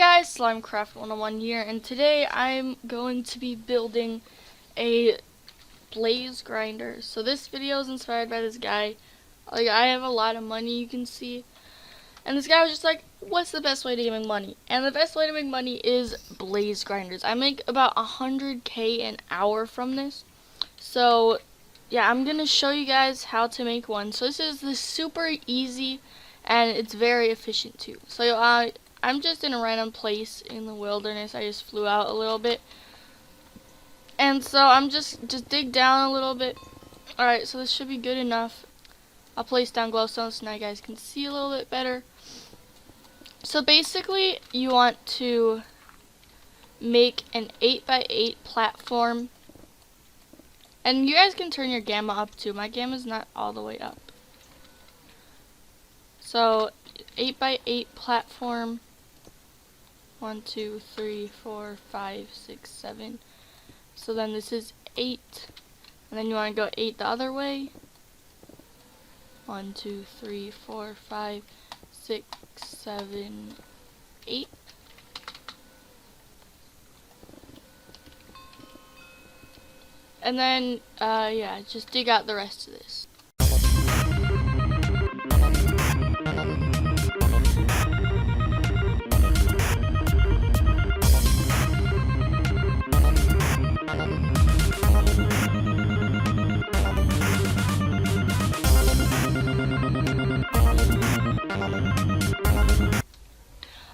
guys, Slimecraft 101 here, and today I'm going to be building a blaze grinder. So this video is inspired by this guy. Like, I have a lot of money, you can see, and this guy was just like, what's the best way to make money? And the best way to make money is blaze grinders. I make about 100k an hour from this. So yeah, I'm gonna show you guys how to make one. So this is super easy, and it's very efficient too. So I'm just in a random place in the wilderness. I just flew out a little bit, and so I'm just dig down a little bit. Alright, so this should be good enough. I'll place down glowstone so now you guys can see a little bit better. So basically you want to make an 8x8 platform, and you guys can turn your gamma up too. My gamma is not all the way up. So 8x8 platform, 1 2 3 4 5 6 7. So then this is 8, and then you want to go 8 the other way. 1 2 3 4 5 6 7 8. And then yeah, just dig out the rest of this.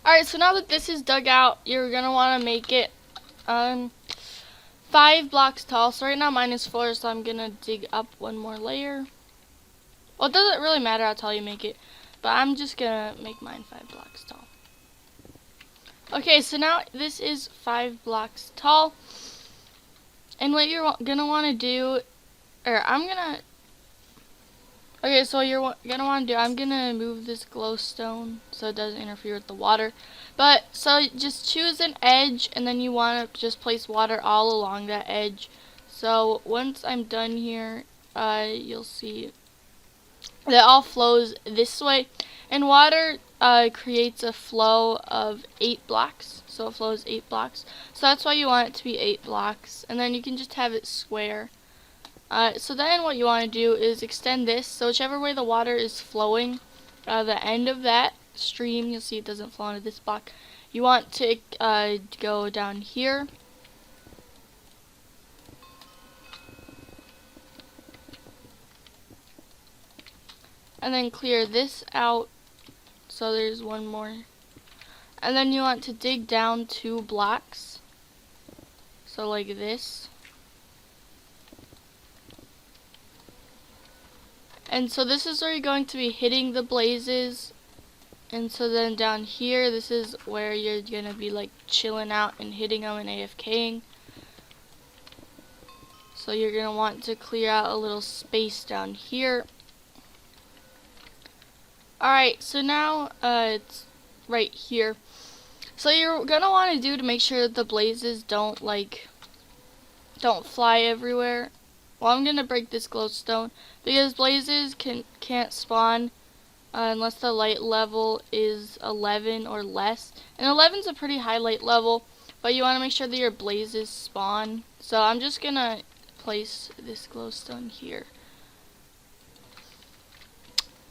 Alright, so now that this is dug out, you're going to want to make it 5 blocks tall. So right now mine is 4, so I'm going to dig up one more layer. Well, it doesn't really matter how tall you make it, but I'm just going to make mine 5 blocks tall. Okay, so now this is 5 blocks tall. And what you're going to want to do, okay, so you're gonna want to do, I'm gonna move this glowstone so it doesn't interfere with the water. But so just choose an edge, and then you want to just place water all along that edge. So once I'm done here, you'll see that all flows this way, and water creates a flow of 8 blocks. So it flows 8 blocks. So that's why you want it to be 8 blocks, and then you can just have it square. So then what you want to do is extend this, so whichever way the water is flowing, the end of that stream, you'll see it doesn't flow into this block, you want to go down here. And then clear this out, so there's one more. And then you want to dig down 2 blocks, so like this. And so this is where you're going to be hitting the blazes. And so then down here, this is where you're going to be like chilling out and hitting them and AFKing. So you're going to want to clear out a little space down here. Alright, so now it's right here. So you're going to want to do to make sure that the blazes don't fly everywhere. Well, I'm going to break this glowstone because blazes can't spawn unless the light level is 11 or less. And 11 is a pretty high light level, but you want to make sure that your blazes spawn. So I'm just going to place this glowstone here.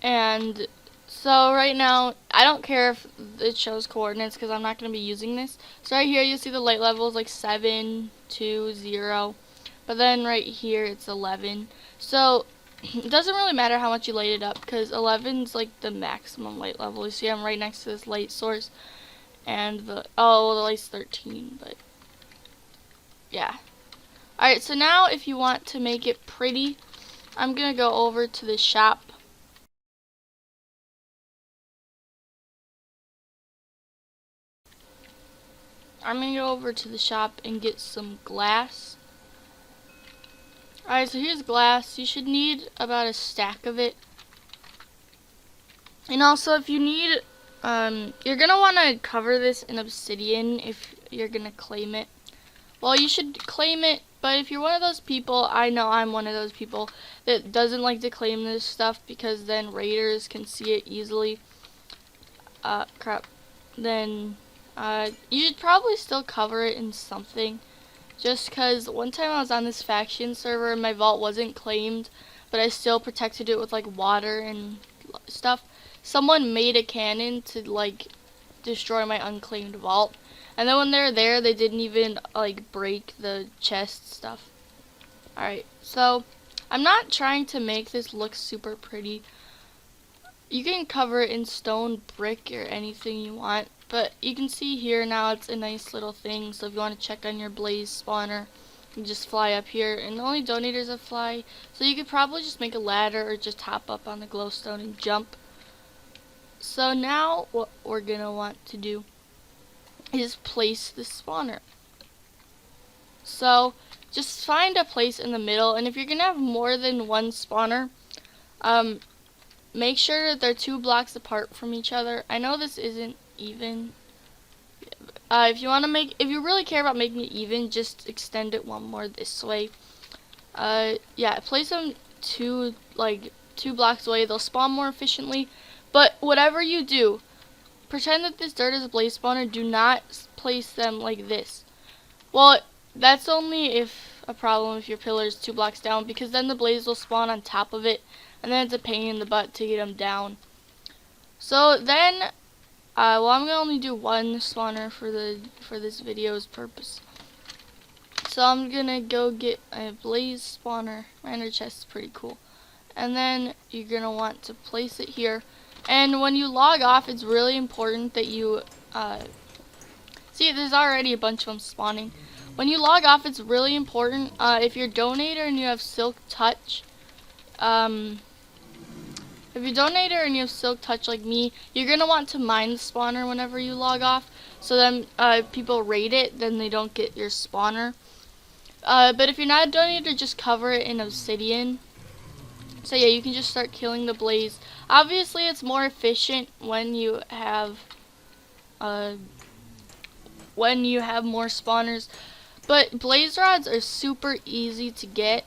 And so right now, I don't care if it shows coordinates because I'm not going to be using this. So right here, you see the light level is like 7, 2, 0. But then right here it's 11. So it doesn't really matter how much you light it up because 11 is like the maximum light level. You see I'm right next to this light source, and the light's 13, but yeah. Alright, so now if you want to make it pretty, I'm gonna go over to the shop. I'm gonna go over to the shop and get some glass. Alright, so here's glass. You should need about a stack of it. And also, if you need, you're going to want to cover this in obsidian if you're going to claim it. Well, you should claim it, but if you're one of those people, I know I'm one of those people that doesn't like to claim this stuff because then raiders can see it easily. Crap. Then You should probably still cover it in something. Just because one time I was on this faction server and my vault wasn't claimed, but I still protected it with like water and stuff. Someone made a cannon to like destroy my unclaimed vault. And then when they're there, they didn't even like break the chest stuff. Alright, so I'm not trying to make this look super pretty. You can cover it in stone, brick, or anything you want. But you can see here now it's a nice little thing. So if you want to check on your blaze spawner, you just fly up here. And the only donators that fly. So you could probably just make a ladder or just hop up on the glowstone and jump. So now what we're going to want to do is place the spawner. So just find a place in the middle. And if you're going to have more than one spawner, make sure that they're 2 blocks apart from each other. I know this isn't even. If you really care about making it even, just extend it one more this way. Yeah, place them 2 blocks away. They'll spawn more efficiently. But whatever you do, pretend that this dirt is a blaze spawner. Do not place them like this. Well, that's only if a problem if your pillar is 2 blocks down, because then the blaze will spawn on top of it, and then it's a pain in the butt to get them down. So then, well, I'm gonna only do 1 spawner for this video's purpose. So I'm gonna go get a blaze spawner. My ender chest is pretty cool. And then you're gonna want to place it here. And when you log off, it's really important that you see, there's already a bunch of them spawning. When you log off, it's really important, if you're a donator and you have Silk Touch, if you're a donator and you have Silk Touch like me, you're going to want to mine the spawner whenever you log off, so then people raid it, then they don't get your spawner. But if you're not a donator, just cover it in obsidian. So yeah, you can just start killing the blaze. Obviously, it's more efficient when you have more spawners. But blaze rods are super easy to get.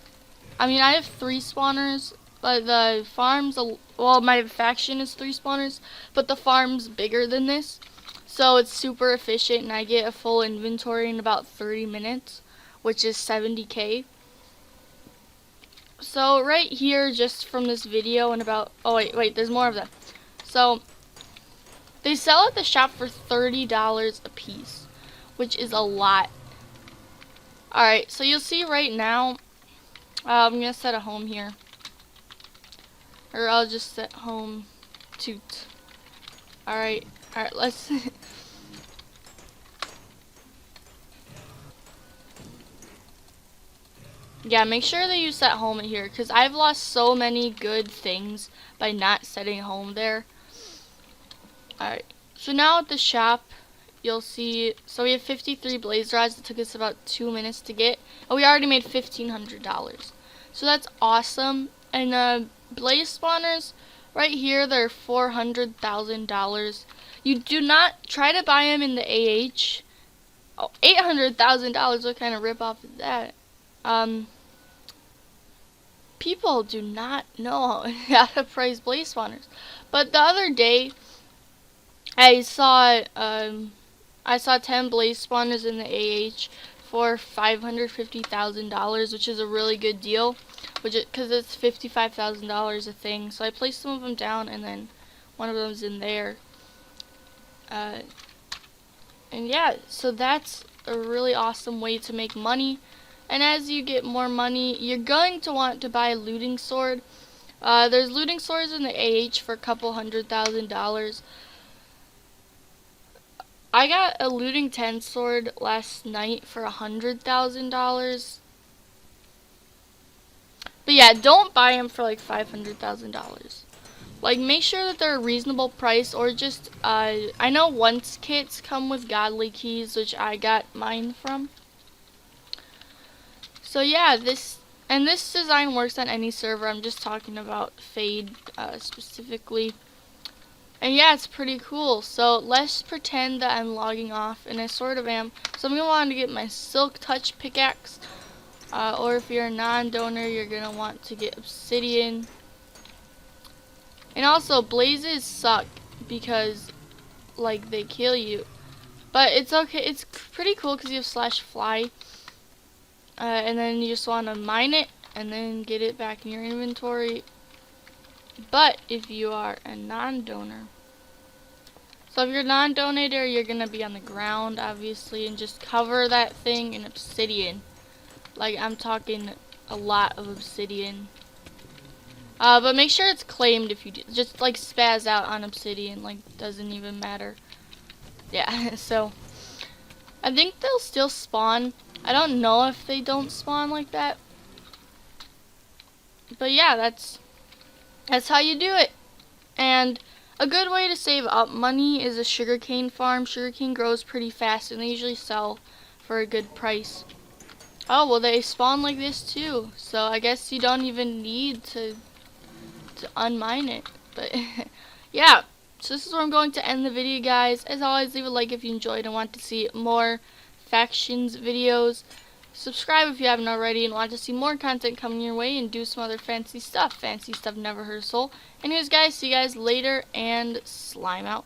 I mean, I have 3 spawners, but the farm's well, my faction is 3 spawners, but the farm's bigger than this, so it's super efficient, and I get a full inventory in about 30 minutes, which is 70k. So right here, just from this video, and about, oh wait, there's more of them. So they sell at the shop for $30 a piece, which is a lot. Alright, so you'll see right now, I'm going to set a home here. Or I'll just set home toot. Alright, let's... Yeah, make sure that you set home in here, because I've lost so many good things by not setting home there. Alright, so now at the shop, you'll see, so we have 53 blaze rods. It took us about 2 minutes to get. And we already made $1,500. So that's awesome. And blaze spawners, right here, they're $400,000. You do not try to buy them in the AH. Oh, $800,000. What kind of ripoff is that? People do not know how to price blaze spawners. But the other day, I saw 10 blaze spawners in the AH for $550,000, which is a really good deal, because it's $55,000 a thing. So I placed some of them down, and then one of them's in there. And yeah, so that's a really awesome way to make money. And as you get more money, you're going to want to buy a looting sword. There's looting swords in the AH for a couple $100,000. I got a looting 10 sword last night for $100,000. But yeah, don't buy them for like $500,000. Like, make sure that they're a reasonable price, or just, I know once kits come with godly keys, which I got mine from. So yeah, this design works on any server. I'm just talking about Fade specifically. And yeah, it's pretty cool. So let's pretend that I'm logging off, and I sort of am. So I'm going to want to get my Silk Touch pickaxe. Or if you're a non-donor, you're going to want to get obsidian. And also, blazes suck because, like, they kill you. But it's okay. It's pretty cool because you have /fly. And then you just want to mine it and then get it back in your inventory. But if you are a non-donor, so if you're a non-donator, you're going to be on the ground, obviously, and just cover that thing in obsidian. Like, I'm talking a lot of obsidian. But make sure it's claimed if you do. Just, like, spaz out on obsidian. Like, doesn't even matter. Yeah, so I think they'll still spawn. I don't know if they don't spawn like that. But yeah, that's how you do it. And a good way to save up money is a sugarcane farm. Sugarcane grows pretty fast and they usually sell for a good price. Oh, well, they spawn like this too. So I guess you don't even need to unmine it. But yeah, so this is where I'm going to end the video, guys. As always, leave a like if you enjoyed and want to see more factions videos. Subscribe if you haven't already and want to see more content coming your way and do some other fancy stuff. Fancy stuff never hurt a soul. Anyways, guys, see you guys later, and slime out.